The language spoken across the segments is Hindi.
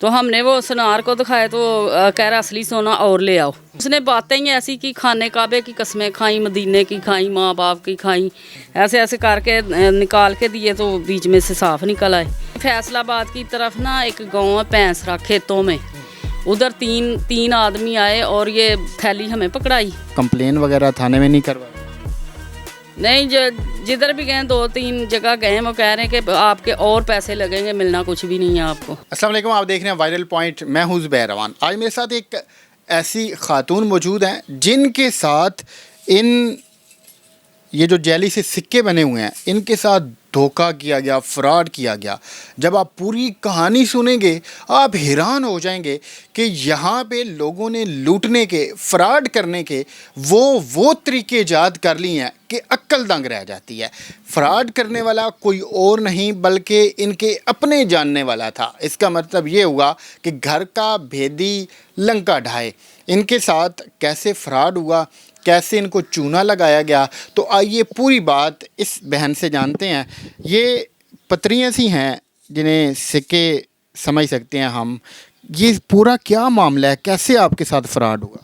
तो हमने वो सुनार को दिखाया तो कह रहा असली सोना और ले आओ। उसने बातें ही ऐसी की, खाने काबे की कस्में खाई, मदीने की खाई, माँ बाप की खाई, ऐसे ऐसे करके निकाल के दिए तो बीच में से साफ निकल आए। फैसलाबाद की तरफ ना एक गांव है पैंसरा, खेतों में, उधर तीन आदमी आए और ये थैली हमें पकड़ाई। कंप्लेन वगैरह थाने में नहीं करवाई? नहीं, जिधर भी गए 2-3 जगह गए, वो कह रहे हैं कि आपके और पैसे लगेंगे, मिलना कुछ भी नहीं है आपको। अस्सलाम वालेकुम, आप देख रहे हैं वायरल पॉइंट। मैं हूं ज़ुबैर रवान। आज मेरे साथ एक ऐसी खातून मौजूद हैं जिनके साथ ये जो जैली से सिक्के बने हुए हैं, इनके साथ धोखा किया गया, फ्रॉड किया गया। जब आप पूरी कहानी सुनेंगे आप हैरान हो जाएंगे कि यहाँ पे लोगों ने लूटने के, फ्रॉड करने के वो तरीके ईजाद कर लिए हैं कि अक्ल दंग रह जाती है। फ्रॉड करने वाला कोई और नहीं बल्कि इनके अपने जानने वाला था। इसका मतलब ये हुआ कि घर का भेदी लंका ढाए। इनके साथ कैसे फ्रॉड हुआ, कैसे इनको चूना लगाया गया, तो आइए पूरी बात इस बहन से जानते हैं। ये पत्रियाँ सी हैं जिन्हें सिक्के समझ सकते हैं हम। ये पूरा क्या मामला है, कैसे आपके साथ फ्रॉड हुआ?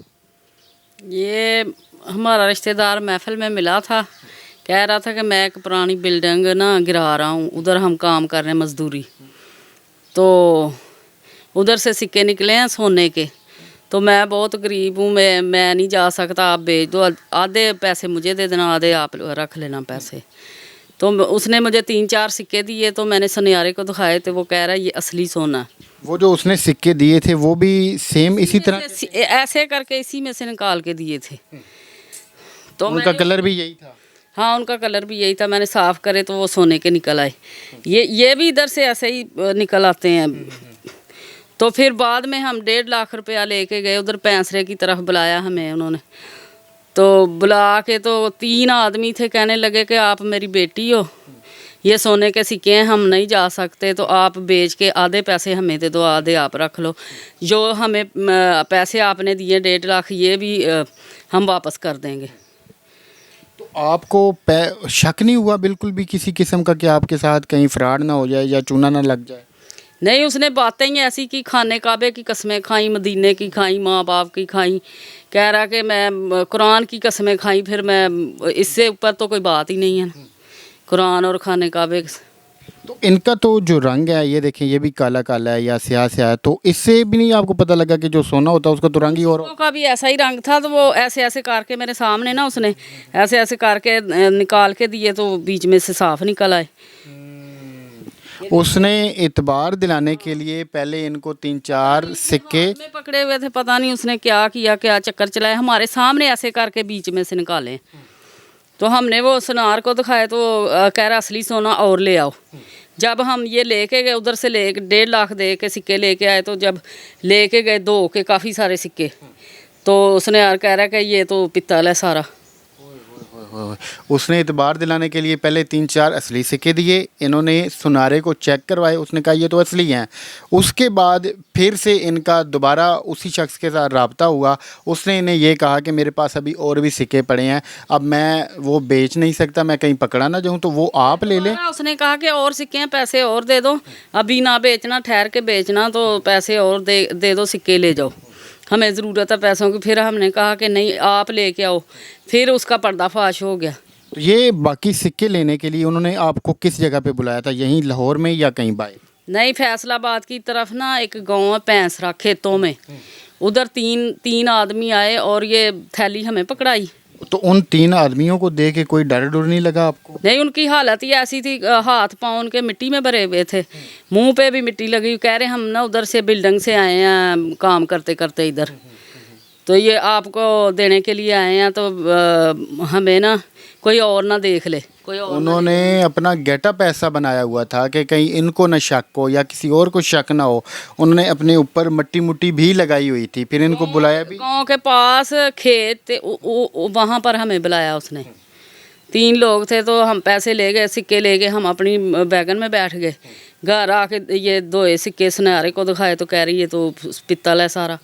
ये हमारा रिश्तेदार महफिल में मिला था, कह रहा था कि मैं एक पुरानी बिल्डिंग ना गिरा रहा हूँ, उधर हम काम कर रहे हैं मजदूरी, तो उधर से सिक्के निकले हैं सोने के। तो मैं बहुत गरीब हूँ, मैं नहीं जा सकता, आप भेज दो, आधे पैसे मुझे दे देना, आधे आप रख लेना पैसे। तो उसने मुझे 3-4 सिक्के दिए, तो मैंने सुनियारे को दिखाए, तो वो कह रहा है ये असली सोना। वो जो उसने सिक्के दिए थे वो भी सेम इसी तरह ऐसे करके इसी में से निकाल के दिए थे। तो उनका कलर भी यही था? हाँ, उनका कलर भी यही था। मैंने साफ़ करे तो वो सोने के निकल आए। ये भी इधर से ऐसे ही निकल आते हैं। तो फिर बाद में हम 1.5 लाख रुपया लेके गए, उधर पैंसरे की तरफ बुलाया हमें उन्होंने। तो बुला के तो 3 आदमी थे, कहने लगे कि आप मेरी बेटी हो, ये सोने के सिक्के हैं, हम नहीं जा सकते, तो आप बेच के आधे पैसे हमें दे दो, आधे आप रख लो। जो हमें पैसे आपने दिए 1.5 लाख, ये भी हम वापस कर देंगे। तो आपको शक नहीं हुआ बिल्कुल भी किसी किस्म का कि आपके साथ कहीं फ्रॉड ना हो जाए या चूना ना लग जाए? नहीं, उसने बातें ही ऐसी की, खाने काबे की कस्में खाई, मदीने की खाई, माँ बाप की खाई, कह रहा कि मैं कुरान की कस्में खाई। फिर मैं, इससे ऊपर तो कोई बात ही नहीं है, कुरान और खाने काबे। तो इनका तो जो रंग है, ये देखें, ये भी काला काला है या स्याह स्याह है, तो इससे भी नहीं आपको पता लगा कि जो सोना होता है उसका तो रंग ही और का भी ऐसा ही रंग था। तो वो ऐसे ऐसे करके मेरे सामने ना उसने ऐसे ऐसे करके निकाल के दिए, तो बीच में से साफ निकल आए। उसने इतबार दिलाने के लिए पहले इनको 3-4 सिक्के में पकड़े हुए थे, पता नहीं उसने क्या किया, क्या चक्कर चलाए, हमारे सामने ऐसे करके बीच में से निकाले। तो हमने वो सुनार को दिखाया तो कह रहा असली सोना और ले आओ। जब हम ये लेके गए, उधर से ले 1.5 लाख दे के सिक्के लेके आए, तो जब लेके गए 2 के काफ़ी सारे सिक्के, तो उसने यार कह रहा कि ये तो पित्तल है सारा। उसने इतबार दिलाने के लिए पहले 3-4 असली सिक्के दिए, इन्होंने सुनारे को चेक करवाए, उसने कहा ये तो असली हैं। उसके बाद फिर से इनका दोबारा उसी शख्स के साथ रब्ता हुआ। उसने इन्हें ये कहा कि मेरे पास अभी और भी सिक्के पड़े हैं, अब मैं वो बेच नहीं सकता, मैं कहीं पकड़ा ना जाऊँ, तो वो आप ले लें। उसने कहा कि और सिक्के हैं, पैसे और दे दो, अभी ना बेचना, ठहर के बेचना, तो पैसे और दे दो, सिक्के ले जाओ, हमें ज़रूरत है पैसों की। फिर हमने कहा कि नहीं, आप लेके आओ। फिर उसका पर्दाफाश हो गया। तो ये बाकी सिक्के लेने के लिए उन्होंने आपको किस जगह पे बुलाया था, यहीं लाहौर में या कहीं बाहर? नहीं, फैसलाबाद की तरफ ना एक गांव है पैंसरा, खेतों में, उधर तीन आदमी आए और ये थैली हमें पकड़ाई। तो उन 3 आदमियों को देख के कोई डर नहीं लगा आपको? नहीं, उनकी हालत ही ऐसी थी, हाथ पाँव उनके मिट्टी में भरे हुए थे, मुंह पे भी मिट्टी लगी। कह रहे हम ना उधर से बिल्डिंग से आए हैं काम करते करते इधर, तो ये आपको देने के लिए आए हैं, तो हमें ना कोई और ना देख ले, कोई और। उन्होंने अपना गेटअप ऐसा बनाया हुआ था कि कहीं इनको न शक हो या किसी और को शक ना हो। उन्होंने अपने ऊपर मट्टी मुट्टी भी लगाई हुई थी, फिर इनको बुलाया भी। गांव के पास खेत, वहाँ पर हमें बुलाया उसने। 3 लोग थे, तो हम पैसे ले गए, सिक्के ले गए, हम अपनी बैगन में बैठ गए। घर आके ये 2 सिक्के सुनहरे को दिखाए, तो कह रही है तो पित्तल है सारा।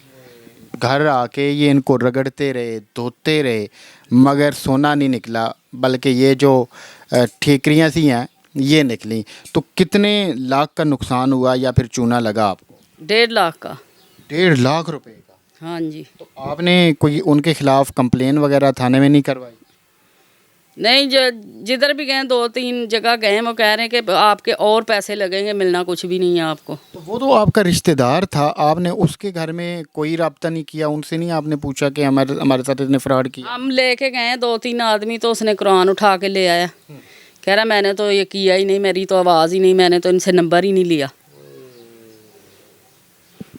घर आके ये इनको रगड़ते रहे, धोते रहे, मगर सोना नहीं निकला, बल्कि ये जो ठीकरियाँ सी हैं ये निकली। तो कितने लाख का नुकसान हुआ या फिर चूना लगा आपको? 1.5 लाख का। 1.5 लाख रुपए का। हाँ जी। तो आपने कोई उनके खिलाफ कंप्लेन वगैरह थाने में नहीं करवाई? नहीं, जो जिधर भी गए 2-3 जगह गए, वो कह रहे हैं कि आपके और पैसे लगेंगे, मिलना कुछ भी नहीं है आपको। तो वो तो आपका रिश्तेदार था, आपने उसके घर में कोई राब्ता नहीं किया, उनसे नहीं आपने पूछा कि हमारे हमारे साथ इसने फ्रॉड किया? हम लेके गए 2-3 आदमी, तो उसने कुरान उठा के ले आया। कह रहा मैंने तो ये किया ही नहीं, मेरी तो आवाज़ ही नहीं, मैंने तो इनसे नंबर ही नहीं लिया।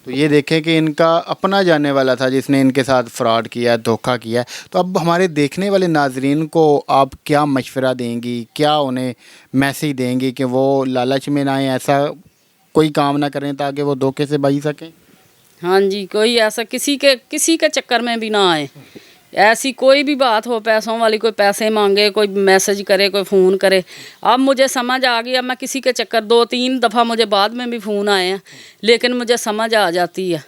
तो ये देखें कि इनका अपना जानने वाला था जिसने इनके साथ फ्रॉड किया, धोखा किया। तो अब हमारे देखने वाले नाजरीन को आप क्या मशवरा देंगी, क्या उन्हें मैसेज देंगी कि वो लालच में ना आए, ऐसा कोई काम ना करें ताकि वो धोखे से बच सकें? हाँ जी, कोई ऐसा किसी के चक्कर में भी ना आए। ऐसी कोई भी बात हो पैसों वाली, कोई पैसे मांगे, कोई मैसेज करे, कोई फ़ोन करे। अब मुझे समझ आ गई, अब मैं किसी के चक्कर 2-3 दफ़ा मुझे बाद में भी फ़ोन आए हैं, लेकिन मुझे समझ आ जाती है।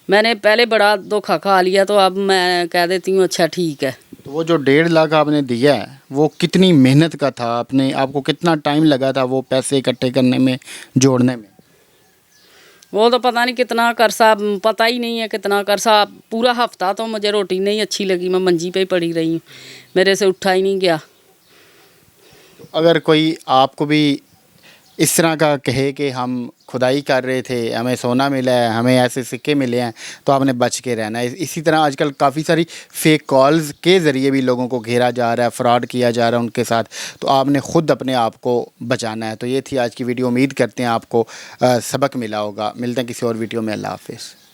मैंने पहले बड़ा धोखा खा लिया, तो अब मैं कह देती हूँ अच्छा ठीक है। तो वो जो 1.5 लाख आपने दिया है वो कितनी मेहनत का था? आपको कितना टाइम लगा था वो पैसे इकट्ठे करने में, जोड़ने में? वो तो पता नहीं कितना करसा, पता ही नहीं है कितना करसा। पूरा हफ्ता तो मुझे रोटी नहीं अच्छी लगी, मैं मंजी पे ही पड़ी रही हूँ, मेरे से उठा ही नहीं गया। अगर कोई आपको भी इस तरह का कहे कि हम खुदाई कर रहे थे, हमें सोना मिला है, हमें ऐसे सिक्के मिले हैं, तो आपने बच के रहना है। इसी तरह आजकल काफ़ी सारी फेक कॉल्स के ज़रिए भी लोगों को घेरा जा रहा है, फ्रॉड किया जा रहा है उनके साथ, तो आपने ख़ुद अपने आप को बचाना है। तो ये थी आज की वीडियो, उम्मीद करते हैं आपको सबक मिला होगा। मिलते हैं किसी और वीडियो में। अल्लाह हाफ़िज़।